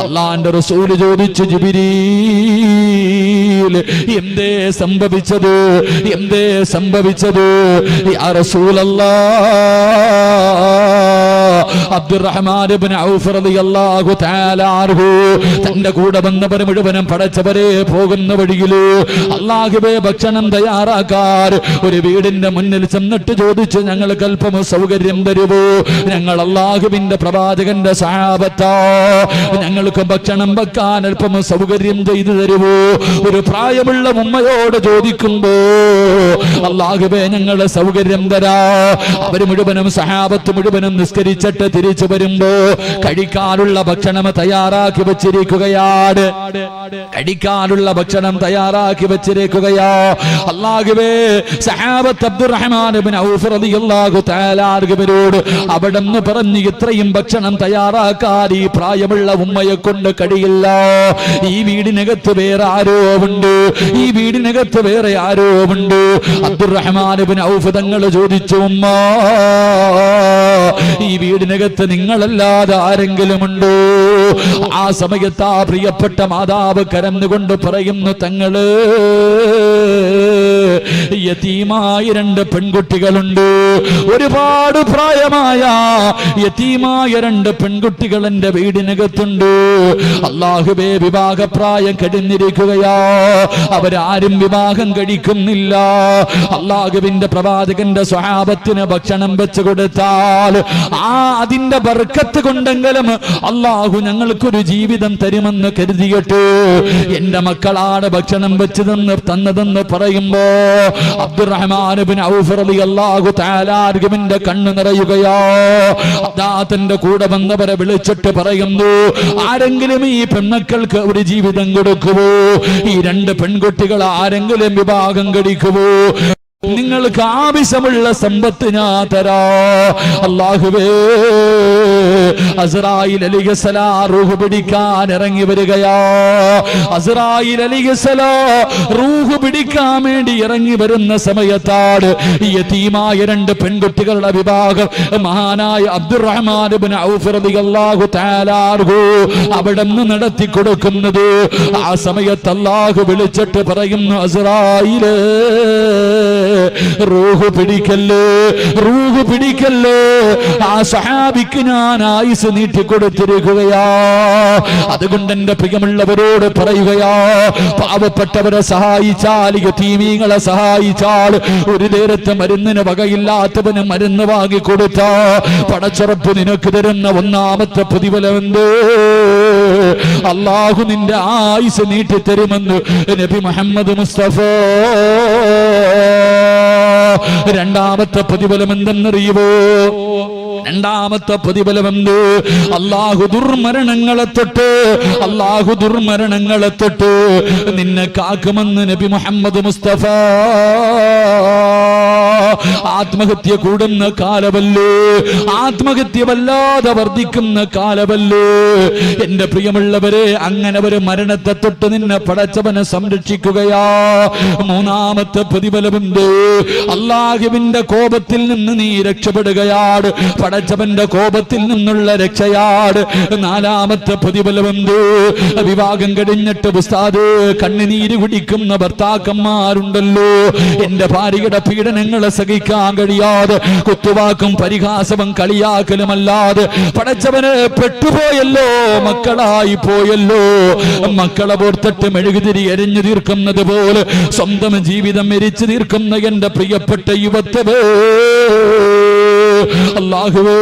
അള്ളാന്റെ റസൂൽ ചോദിച്ചു, ജിബ്രീൽ എന്തേ സംഭവിച്ചത്? യാ റസൂലല്ലാഹ്, അബ്ദുറഹ്മാൻ ഇബ്നു ഔഫ് റളിയല്ലാഹു തആല അൻഹു തന്റെ കൂടെ വന്നവർ മുഴുവനും പടച്ചവരെ പോകുന്ന വഴിയില് അല്ലാഹുവേ ഭക്ഷണം തയ്യാറാക്കാൻ ഒരു വീടിന്റെ മുന്നിൽ ചെന്നിട്ട് ചോദിച്ചു, ഞങ്ങൾക്ക് അല്പം സൗകര്യം തരുമോ? ഞങ്ങൾ അല്ലാഹുവിന്റെ പ്രവാചകന്റെ സഹാബത്താ, ഞങ്ങൾക്ക് ഭക്ഷണം വെക്കാൻ അല്പം സൗകര്യം ചെയ്തു തരുമോ? ഒരു പ്രായമുള്ള ഉമ്മയോട് ചോദിക്കുമ്പോ, അല്ലാഹുവേ ഞങ്ങളെ സൗകര്യം തരാ. അവർ മുഴുവനും സഹാബത്ത് മുഴുവനും നിസ്കരിച്ചിട്ട് തിരിച്ചു വരുമ്പോ കഴിക്കാനുള്ള ഭക്ഷണം തയ്യാറാക്കി വെച്ചിരിക്കുകയാണ്. അല്ലാഹുവേ, സഹാബത്ത് അബ്ദുറഹ്മാൻ ഇബ്നു ഔഫ് റളിയല്ലാഹു തആല അൻഹുവരോട് അവിടെന്ന് പറഞ്ഞു, ഇത്രയും ഭക്ഷണം തയ്യാറാക്കാൻ ഈ പ്രായമുള്ള ഉമ്മയെ കൊണ്ട് കഴിയില്ല. ഈ വീടിനകത്ത് വേറെ ആരോ ഉണ്ട്. അബ്ദുറഹ്മാൻ ഇബ്നു ഔഫ് തങ്ങൾ ചോദിച്ചു, ഉമ്മ, ഈ വീടിനകത്ത് നിങ്ങളല്ലാതെ ആരെങ്കിലും ഉണ്ടോ? ആ സമയത്ത് ആ പ്രിയപ്പെട്ട മാതാവ് കരന്നുകൊണ്ട് പറയുന്നു, തങ്ങള് യതീമായ 2 പെൺകുട്ടികളുണ്ട്. ഒരുപാട് പ്രായമായ യതീമായ 2 പെൺകുട്ടികൾ എന്റെ വീടിനകത്തുണ്ട്. അല്ലാഹുവേ, വിവാഹപ്രായം കഴിഞ്ഞിരിക്കുകയാ, അവരാരും വിവാഹം കഴിക്കുന്നില്ല. അല്ലാഹുവിന്റെ പ്രവാചകന്റെ സ്വഹാബത്തിന് ഭക്ഷണം വെച്ചു കൊടുത്താൽ അതിന്റെ ബർക്കത്ത് കൊണ്ടെങ്കിലും അല്ലാഹു ഞങ്ങൾക്കൊരു ജീവിതം തരുമെന്ന് കരുതിയിട്ട് എന്റെ മക്കളാണ് ഭക്ഷണം വെച്ച് തന്നതെന്ന് പറയുമ്പോ അബ്ദുറഹ്മാൻ ഇബ്നു ഔഫ് റളിയല്ലാഹു തആല അൻഹുവിന്റെ കണ്ണ് നിറയുകയാ. അദ്ദേഹത്തിന്റെ കൂടെ വന്നവരെ വിളിച്ചിട്ട് പറയുന്നു, ആരെങ്കിലും ഈ പെൺമക്കൾക്ക് ഒരു ജീവിതം കൊടുക്കുവോ? ഈ 2 പെൺകുട്ടികൾ ആരെങ്കിലും വിവാഹം കഴിക്കുവോ? നിങ്ങൾക്ക് ആവശ്യമുള്ള സമ്പത്ത് ഞാൻ തരാ. അല്ലാഹുവേ, അസ്റായീൽ അലൈഹിസ്സലാം റൂഹ് പിടിക്കാൻ ഇറങ്ങി വരികയാ. അസ്റായീൽ അലൈഹിസ്സലാം റൂഹ് പിടിക്കാൻ വേണ്ടി ഇറങ്ങി വരുന്ന സമയത്താണ് യതീമായ 2 പെൺകുട്ടികളുടെ വിവാഹം മഹാനായ അബ്ദുറഹ്മാൻ ഇബ്നു ഔഫ് റളിയല്ലാഹു തആല അൻഹു അവിടെ നിന്ന് നടത്തി കൊടുക്കുന്നത്. ആ സമയത്ത് അല്ലാഹു വിളിച്ചിട്ട് പറയുന്നു, അസ്റായീലേ, റൂഹ് പിടിക്കല്ലേ. ആ സഹാബിക്ക് ഞാൻ ആയുസ് നീട്ടിക്കൊടുത്തിരിക്കുകയാ. അതുകൊണ്ട് എന്റെ പ്രിയമുള്ളവരോട് പറയുകയാ, പാവപ്പെട്ടവരെ സഹായിച്ചാൽ, യതീമീങ്ങളെ സഹായിച്ചാൽ, ഒരു നേരത്തെ മരുന്നിന് വകയില്ലാത്തവന് മരുന്ന് വാങ്ങിക്കൊടുത്ത പടച്ചുറപ്പ് നിനക്ക് തരുന്ന 1ാമത്തെ പ്രതിഫലമെന്ത്? അല്ലാഹു നിന്റെ ആയുസ് നീട്ടിത്തരുമെന്ന് നബി മുഹമ്മദ് മുസ്തഫ. 2ാമത്തെ പ്രതിഫലം എന്തെന്നറിയുമോ? 2ാമത്തെ പ്രതിഫലമെന്ത്? അല്ലാഹു ദുർമരണങ്ങളെ തൊട്ട് നിന്നെ കാക്കുമെന്ന് നബി മുഹമ്മദ് മുസ്തഫ. ആത്മഹത്യ കൂടുന്ന കാലമല്ലേ, ആത്മഹത്യ വല്ലാതെ വർദ്ധിക്കുന്ന കാലമല്ലേ. എന്റെ പ്രിയമുള്ളവരെ, അങ്ങനെ ഒരു മരണത്തെ തൊട്ട് നിന്നെ പടച്ചവനെ സംരക്ഷിക്കുകയാ. മൂന്നാമത്തെ പ്രതിഫലമുണ്ട്, അല്ലാഹുവിന്റെ കോപത്തിൽ നിന്ന് നീ രക്ഷപ്പെടുകയാണ്, പടച്ചവന്റെ കോപത്തിൽ നിന്നുള്ള രക്ഷയാണ്. നാലാമത്തെ പ്രതിഫലമുണ്ട്, വിവാഹം കഴിഞ്ഞിട്ട് ഉസ്താദ് കണ്ണുനീര് കുടിക്കുന്ന ഭർത്താക്കന്മാരുണ്ടല്ലോ. എന്റെ ഭാര്യയുടെ പീഡനങ്ങളെ സഹിക്കാൻ കഴിയാതെ കുത്തുവാക്കും പരിഹാസവും കളിയാക്കലുമല്ലാതെ പടച്ചവന് പെട്ടുപോയല്ലോ, മക്കളായി പോയല്ലോ. മക്കളെ ഓർത്തിട്ട് മെഴുകുതിരി എരിഞ്ഞു തീർക്കുന്നത് പോലെ സ്വന്തം ജീവിതം എരിച്ചു തീർക്കുന്ന എന്റെ പ്രിയപ്പെട്ട യുവത്വേ, അല്ലാഹുവേ,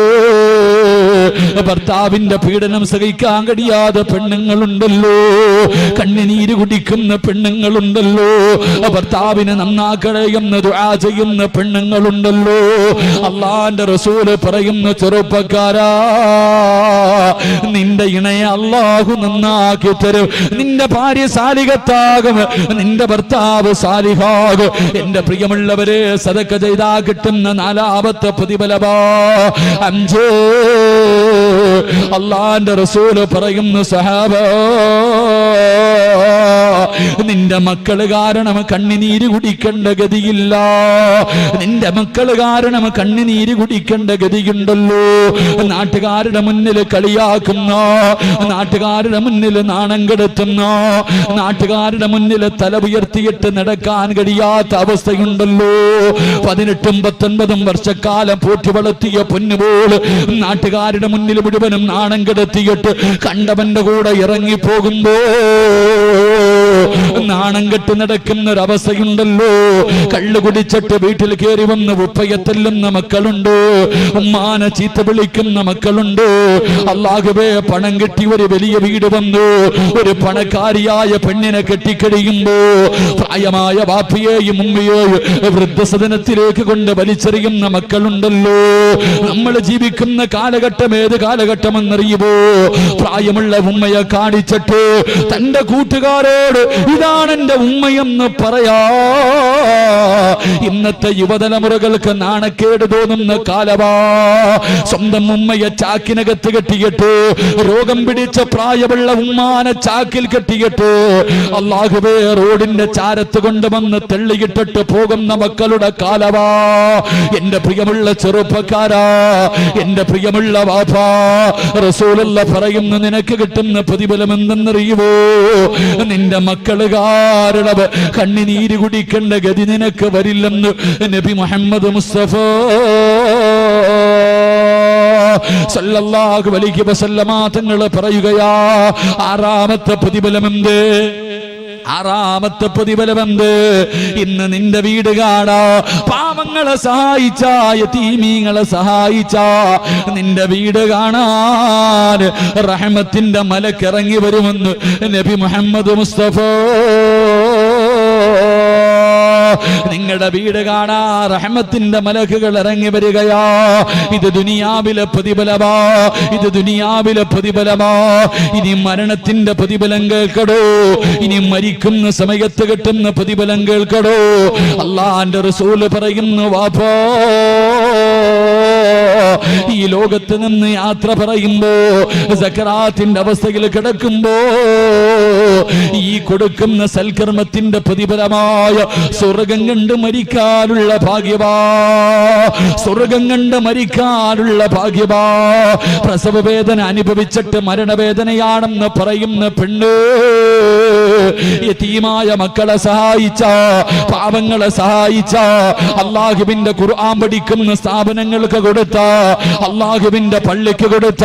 ഭർത്താവിന്റെ പീഡനം സഹിക്കാൻ കഴിയാതെ പെണ്ണുങ്ങളുണ്ടല്ലോ, കണ്ണുനീര് കുടിക്കുന്ന പെണ്ണുങ്ങളുണ്ടല്ലോ, ഭർത്താവിനെ നന്നാക്കണയെന്ന് ദുആ ചെയ്യുന്ന പെണ്ണുങ്ങളുണ്ടല്ലോ. അള്ളാന്റെ റസൂല് പറയുന്ന, ചെറുപ്പക്കാരാ, നിന്റെ ഇണയെ അല്ലാഹു നന്നാക്കി തരും, നിന്റെ ഭാര്യ സാലിഹത്താകും, നിന്റെ ഭർത്താവ് സാലിഹാകും. എന്റെ പ്രിയമുള്ളവരെ, സദഖ ചെയ്താ കിട്ടുന്ന നാലാമത്തെ പ്രതിഫലമാ 5. അല്ലാഹുവിന്റെ റസൂല് പറയുന്നു, സഹാബ, നിന്റെ മക്കള് കാരണം കണ്ണുനീര് കുടിക്കേണ്ട ഗതിയില്ല, നിന്റെ മക്കള് കാരണം കണ്ണുനീര് കുടിക്കേണ്ട ഗതിയുണ്ടല്ലോ. നാട്ടുകാരുടെ മുന്നിൽ കളിയാക്കുന്ന, നാട്ടുകാരുടെ മുന്നിൽ നാണം കെടുത്തുന്ന, നാട്ടുകാരുടെ മുന്നിൽ തല ഉയർത്തിയിട്ട് നടക്കാൻ കഴിയാത്ത അവസ്ഥയുണ്ടല്ലോ. 18 19 വർഷക്കാലം പോറ്റി വളർത്തിയ പൊന്നുപോൾ നാട്ടുകാരുടെ മുന്നിൽ മുഴുവനും നാണം കെടുത്തിയിട്ട് കണ്ടവന്റെ കൂടെ ഇറങ്ങിപ്പോകുമ്പോ നാണം കെട്ട് നടക്കുന്ന ഒരവസ്ഥയുണ്ടല്ലോ. കള്ളു കുടിച്ചിട്ട് വീട്ടിൽ കയറി വന്ന് ഉപ്പയെ തല്ലുന്ന മക്കളുണ്ട്, ഉമ്മാനെ ചീത്ത വിളിക്കുന്ന മക്കളുണ്ട്. അല്ലാഹുവേ, പണം കെട്ടി ഒരു വലിയ വീട് വന്നു, ഒരു പണക്കാരിയായ പെണ്ണിനെ കെട്ടിക്കഴിയുമ്പോ പ്രായമായ വാപ്പിയെയും ഉമ്മയെയും വൃദ്ധസദനത്തിലേക്ക് കൊണ്ട് വലിച്ചെറിയുന്ന മക്കളുണ്ടല്ലോ. നമ്മൾ ജീവിക്കുന്ന കാലഘട്ടം ഏത് കാലഘട്ടമെന്നറിയുമോ? പ്രായമുള്ള ഉമ്മയെ കാണിച്ചിട്ട് തന്റെ കൂട്ടുകാരോട് ഇതാണ് എന്റെ ഉമ്മയെന്ന് പറയാ. ഇന്നത്തെ യുവതലമുറകൾക്ക് നാണക്കേട് തോന്നുന്ന കാലവാ. സ്വന്തം ഉമ്മയെ ചാക്കിനകത്ത് കെട്ടിയിട്ട്, രോഗം പിടിച്ച പ്രായമുള്ള ഉമ്മാനെ ചാക്കിൽ കെട്ടിയിട്ട്, അല്ലാഹുവേ, റോഡിന്റെ ചാരത്ത് കൊണ്ടുവന്ന് തെള്ളിയിട്ടിട്ട് പോകുന്ന മക്കളുടെ കാലവാ. എന്റെ പ്രിയമുള്ള ചെറുപ്പക്കാരാ, എന്റെ പ്രിയമുള്ള വാപ്പാ, റസൂലുള്ള പറയുന്നു, നിനക്ക് കിട്ടുന്ന പ്രതിഫലം എന്തെന്നറിയുമോ? നിന്റെ മക്കള് കാരണം കണ്ണുനീര് കുടിക്കേണ്ട ഗതി നിനക്ക് വരില്ലെന്ന് നബി മുഹമ്മദ് മുസ്തഫ സല്ലല്ലാഹു അലൈഹി വസല്ലമ തങ്ങൾ പറയുകയാ. ആറാമത്തെ പ്രതിഫലമെന്ത്? ആറാമത്തെ പ്രതിഫലമെന്ത്? ഇന്ന് നിന്റെ വീട് കാണാ, പാവങ്ങളെ സഹായിച്ച, യതീമീങ്ങളെ സഹായിച്ച നിന്റെ വീട് കാണാൻ റഹ്മത്തിന്റെ മലക്കിറങ്ങി വരുമെന്ന് നബി മുഹമ്മദ് മുസ്തഫ. നിങ്ങളുടെ വീട് കാണാ റഹ്മത്തിന്റെ മലക്കുകൾ ഇറങ്ങി വരികയാ. ഇത് ദുനിയാവിലെ പ്രതിഫലമാ, ഇത് ദുനിയാവിലെ പ്രതിഫലമാ. ഇനി മരണത്തിന്റെ പ്രതിഫലം കേൾക്കടോ, ഇനി മരിക്കുന്ന സമയത്ത് കിട്ടുന്ന പ്രതിഫലം കേൾക്കടോ. അല്ലാഹുവിന്റെ റസൂല് പറയുന്നു, വാപ്പാ, ഈ ലോകത്ത് നിന്ന് യാത്ര പറയുമ്പോ, സക്കറാത്തിന്റെ അവസ്ഥയിൽ കിടക്കുമ്പോ, ഈ കൊടുക്കുന്ന സൽക്കർമ്മത്തിന്റെ പ്രതിഫലമായ സ്വർഗം കണ്ട് മരിക്കാനുള്ള ഭാഗ്യവാ, സ്വർഗം കണ്ട് മരിക്കാനുള്ള ഭാഗ്യവാ. പ്രസവ വേദന അനുഭവിച്ചിട്ട് മരണവേദനയാണെന്ന് പറയുന്ന പെണ്ണ് യതീമായ മക്കളെ സഹായിച്ച, പാവങ്ങളെ സഹായിച്ച, അല്ലാഹുവിന്റെ ഖുർആൻ പഠിക്കുന്ന സ്ഥാപനങ്ങൾക്ക് കൊടുത്ത, അല്ലാഹുവിന്റെ പള്ളിക്ക് കൊടുത്ത,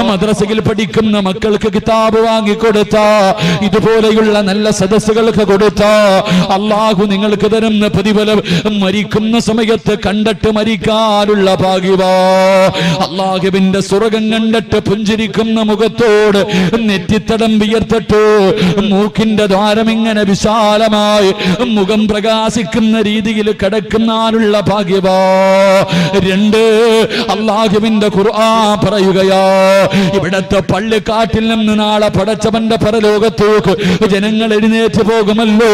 മദ്രസയിൽ പഠിക്കുന്ന മക്കൾക്ക് കിതാബ് വാങ്ങിക്കൊടുത്ത, ഇതുപോലെയുള്ള നല്ല സദസ്സുകൾക്ക് കൊടുത്ത അല്ലാഹു നിങ്ങൾക്ക് തരുന്ന പ്രതിഫലം മരിക്കുന്ന സമയത്ത് കണ്ടിട്ട് മരിക്കാനുള്ള ഭാഗ്യവാ. അല്ലാഹുവിന്റെ സ്വർഗം കണ്ടിട്ട് പുഞ്ചിരിക്കുന്ന മുഖത്തോട് നെറ്റിത്തടം വിയർത്തിട്ട് മൂക്കിന്റെ ദ്വാരം ഇങ്ങനെ വിശാലമായി മുഖം പ്രകാശിക്കുന്ന രീതിയിൽ കിടക്കുന്നാനുള്ള ഭാഗ്യവാ. 2 അല്ലാഹുവിന്റെ ഖുർആൻ പറയുകയാ, ഇവിടത്തെ പള്ളിക്കാട്ടിൽ നിന്ന് നാളെ പടച്ചവന്റെ പരലോകത്തേക്ക് ജനങ്ങൾ എഴുന്നേറ്റ് പോകുമല്ലോ.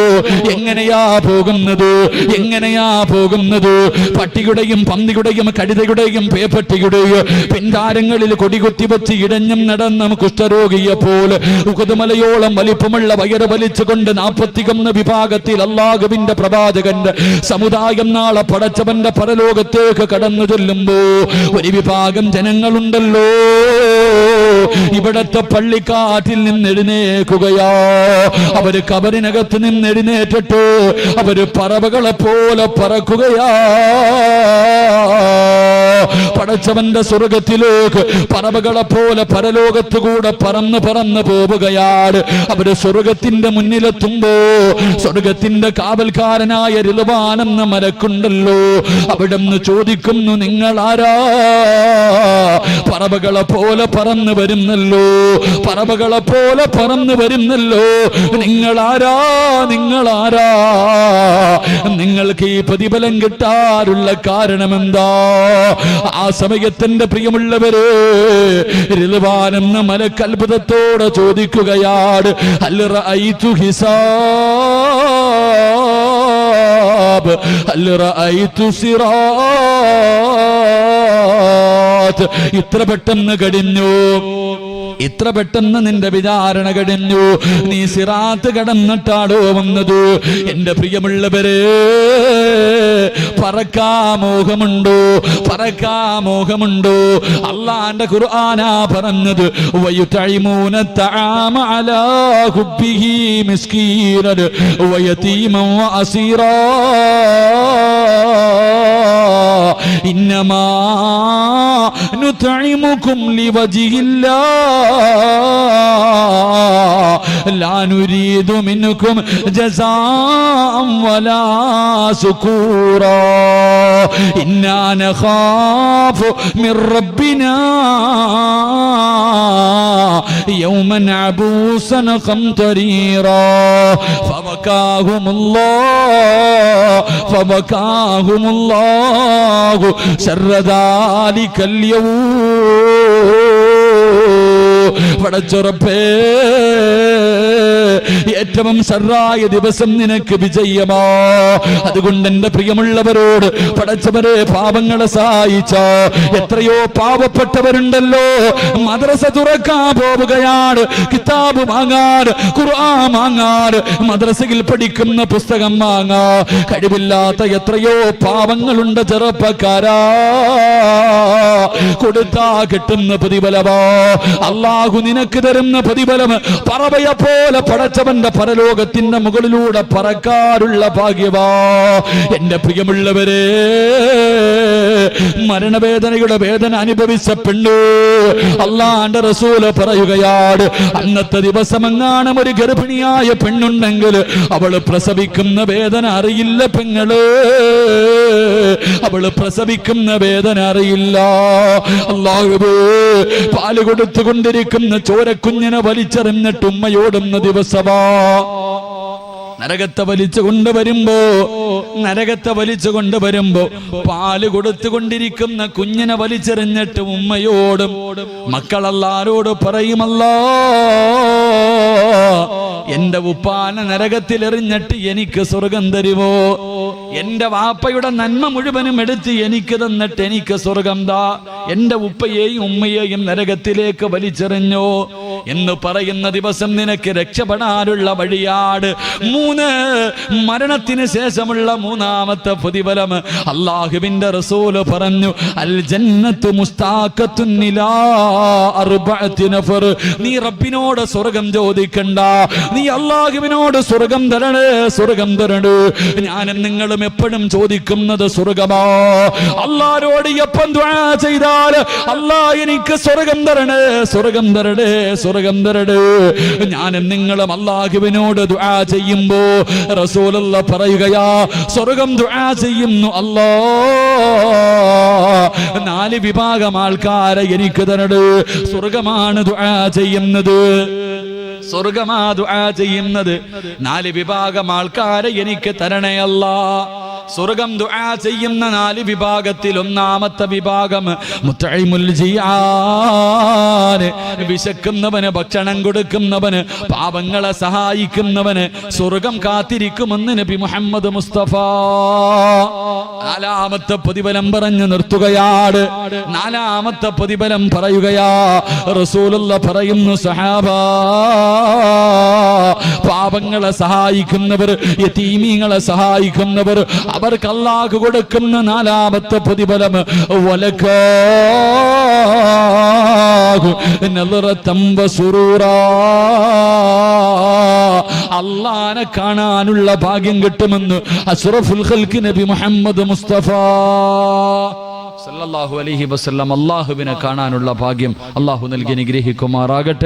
എങ്ങനെയാ പോകുന്നത്? എങ്ങനെയാ പോകുന്നത്? പട്ടിയുടെയും പന്നിയുടെയും കഴുതയുടെയും പേപ്പട്ടിയുടെയും പിൻകാരങ്ങളിൽ കൊടികുത്തി വെച്ച് ഇടഞ്ഞും നടന്ന കുഷ്ഠരോഗിയെ പോലെ ഉഹുദുമലയോളം വലിപ്പമുള്ള വയറ് വലിച്ചുകൊണ്ട് 41 വിഭാഗത്തിൽ അല്ലാഹുവിന്റെ പ്രവാചകന്റെ സമുദായം നാളെ പടച്ചവന്റെ പരലോകത്തേക്ക് കടന്നു ചെല്ലുമ്പോ ഒരു വിഭാഗം ജനങ്ങളുണ്ടല്ലോ, ഇവിടത്തെ പള്ളിക്കാട്ടിൽ നിന്ന് എഴുന്നേൽക്കുകയാ. അവര് കബറിനകത്ത് നിന്ന് എഴുന്നേറ്റിട്ട് അവര് പറവകളെ പോലെ പറക്കുകയാ. പടച്ചവന്റെ സ്വർഗത്തിലേക്ക് പറവകളെ പോലെ പരലോകത്ത് കൂടെ പറന്ന് പറന്ന് പോവുകയാണ്. അവര് സ്വർഗത്തിന്റെ മുന്നിലെത്തുമ്പോ സ്വർഗത്തിന്റെ കാവൽക്കാരനായ റിദ്വാനെന്ന മലക്കുണ്ടല്ലോ, അവിടുന്ന് ചോദിക്കുന്നു, നിങ്ങൾ ആരാ? പറവകളെ പോലെ പറന്ന് വരുന്നല്ലോ, പറവകളെ പോലെ പറന്ന് വരുന്നല്ലോ, നിങ്ങൾ ആരാ? നിങ്ങൾ ആരാ? നിങ്ങൾക്ക് ഈ പ്രതിഫലം കിട്ടാറുള്ള കാരണം എന്താ? ആ സമയത്തിന്റെ പ്രിയമുള്ളവരെ, റിദ്വാനെന്ന മലക്ക് അത്ഭുതത്തോടെ ചോദിക്കുകയാണ്, ഹൽ റഅയ്തു ഹിസാബ്, ഹൽ റഅയ്തു സിറാത്ത്. ഇത്ര പെട്ടെന്ന് കഴിഞ്ഞു, ഇത്ര പെട്ടെന്ന് നിന്റെ വിചാരണ കഴിഞ്ഞു, നീ സിറാത്ത് കടന്നിട്ടാടോ വന്നത്? എന്റെ പ്രിയമുള്ളവരെ, പറക്കാ മോഹമുണ്ടോ? പറക്കാ മോഹമുണ്ടോ? അല്ലാഹുവിന്റെ ഖുർആനാ പറഞ്ഞത്, വയുതഇമൂന തആമ അലാ ഹുബ്ബിഹി മിസ്കീനൻ വയതീമൻ വഅസീറാ ഇന്നമാ നുതഇമുകും ലിവജിഹില്ലാഹ് ലാ നുരീദു മിൻകും ജസാഅൻ വലാ ശുകൂറാ ഇന്നാ നഖാഫു മിർ റബ്ബിനാ യൗമൻ അബൂസൻ ഖംതരീറാ ഫബകാഹുമുല്ലാഹു ശർറ ദാലികൽ യൗം. പടച്ചുറപ്പേ, ഏറ്റവും ശർറായ ദിവസം നിനക്ക് വിജയമാ. അതുകൊണ്ട് എന്റെ പ്രിയമുള്ളവരോട്, പടച്ചവരെ, പാപങ്ങളെ സഹായിച്ച എത്രയോ പാവപ്പെട്ടവരുണ്ടല്ലോ, മദ്രസ തുറക്കാൻ പോവുകയാണ്, കിതാബ് വാങ്ങാൻ, ഖുർആൻ വാങ്ങാൻ, മദ്രസയിൽ പഠിക്കുന്ന പുസ്തകം വാങ്ങാൻ കഴിവില്ലാത്ത എത്രയോ പാവങ്ങളുണ്ട് ചെറുപ്പക്കാരാ. കൊടുത്താ കിട്ടുന്ന പ്രതിഫലമാ അല്ലാഹു നിനക്ക് തരുന്ന പ്രതിഫലം പറവയെ പോലെ പടച്ചവന്റെ പരലോകത്തിന്റെ മുകളിലൂടെ പറക്കാനുള്ള ഭാഗ്യവാ. എന്റെ പ്രിയമുള്ളവരെ, മരണവേദനയുടെ വേദന അനുഭവിച്ച പെണ്ണ്, അല്ലാഹുവിന്റെ റസൂല് പറയുകയാണ്, അന്നത്തെ ദിവസമെങ്ങാനും ഒരു ഗർഭിണിയായ പെണ്ണുണ്ടെങ്കിൽ അവള് പ്രസവിക്കുന്ന വേദന അറിയില്ല പെങ്ങള്, അവള് പ്രസവിക്കുന്ന വേദന അറിയില്ല. അല്ലാഹുവേ, പാല് കൊടുത്തുകൊണ്ടിരിക്കുന്ന ചോരക്കുഞ്ഞിനെ വലിച്ചെറിഞ്ഞിട്ട് ഉമ്മയോടുന്ന ദിവസമാ. നരകത്തെ വലിച്ചു കൊണ്ടുവരുമ്പോ പാല് കൊടുത്തുകൊണ്ടിരിക്കുന്ന കുഞ്ഞിനെ വലിച്ചെറിഞ്ഞിട്ട് ഉമ്മയോടും മക്കളല്ലാരോട് പറയുമല്ലോ, എന്റെ ഉപ്പാനെ നരകത്തിൽ എറിഞ്ഞിട്ട് എനിക്ക് സ്വർഗം തരുമോ? എന്റെ വാപ്പയുടെ നന്മ മുഴുവനും എടുത്ത് എനിക്ക് തന്നിട്ട് എനിക്ക് സ്വർഗം താ, എന്റെ ഉപ്പയെയും ഉമ്മയെയും നരകത്തിലേക്ക് വലിച്ചെറിഞ്ഞോ എന്ന് പറയുന്ന ദിവസം നിനക്ക് രക്ഷപ്പെടാനുള്ള വഴിയാട്. 3 മരണത്തിന് ശേഷമുള്ള മൂന്നാമത്തെ പ്രതിഫലം അല്ലാഹുവിന്റെ റസൂല് പറഞ്ഞു, അൽ ജന്നത്തു മുസ്താഖത്തുൻ ഇലാ അർബഅത്തി നഫർ. നീ റബ്ബിനോട് സ്വർഗം ചോദിക്കണ്ട, നീ അല്ലാഹുവിനോട് സ്വർഗം തരണേ, സ്വർഗം തരണേ. ഞാനും നിങ്ങളും എപ്പോഴും ചോദിക്കുന്നത് സ്വർഗമാ. അല്ലാഹുവോട് എപ്പം ദുആ ചെയ്താൽ അല്ലാഹ് എനിക്ക് സ്വർഗം തരണേ, സ്വർഗം തരണേ, സ്വർഗം തരണേ. ഞാനും നിങ്ങളും അല്ലാഹുവിനോട് ദുആ ചെയ്യുമ്പോ റസൂലുള്ളാഹി പറയുകയാ, സ്വർഗം ദുആ ചെയ്യുന്നു അല്ലാഹ് 4 വിഭാഗം ആൾക്കാരെ എനിക്ക് തരണേ. സ്വർഗമാണ് ദുആ ചെയ്യുന്നത്, സ്വർഗമാ ദുആ ചെയ്യുന്നത്. 4 വിഭാഗം ആൾക്കാരെ എനിക്ക് തരണേ അല്ലാഹ്. സ്വർഗം ദുആ ചെയ്യുന്ന 4 വിഭാഗത്തിൽ ഒന്നാമത്തെ വിഭാഗം മുത്ഇമുൽ ജിയാൻ, വിശക്കുന്നവന് ഭക്ഷണം കൊടുക്കുന്നവന്, പാപങ്ങളെ സഹായിക്കുന്നവന് സ്വർഗം കാത്തിരിക്കുമെന്ന് നബി മുഹമ്മദ് മുസ്തഫ. 4ാമത്തെ പ്രതിഫലം പറഞ്ഞു നിർത്തുകയാണ്. 4ാമത്തെ പ്രതിഫലം പറയുകയാ. റസൂലുള്ള പറയുന്നു, സഹാബ, പാപങ്ങളെ സഹായിക്കുന്നവർ, യതീമീങ്ങളെ സഹായിക്കുന്നവർ, അവർക്ക് അല്ലാഹു കൊടുക്കുന്ന 4ാമത്തെ പ്രതിഫലം വലകാഹു നളറതം വസുറൂറാ, അല്ലാഹനെ കാണാനുള്ള ഭാഗ്യം കിട്ടുമെന്ന് അഷ്റഫുൽ ഖൽഖ് നബി മുഹമ്മദ് മുസ്തഫ സല്ലല്ലാഹു അലൈഹി വസല്ലം. അല്ലാഹുവിനെ കാണാനുള്ള ഭാഗ്യം അല്ലാഹു നൽകി അനുഗ്രഹിക്കുമാറാകട്ടെ.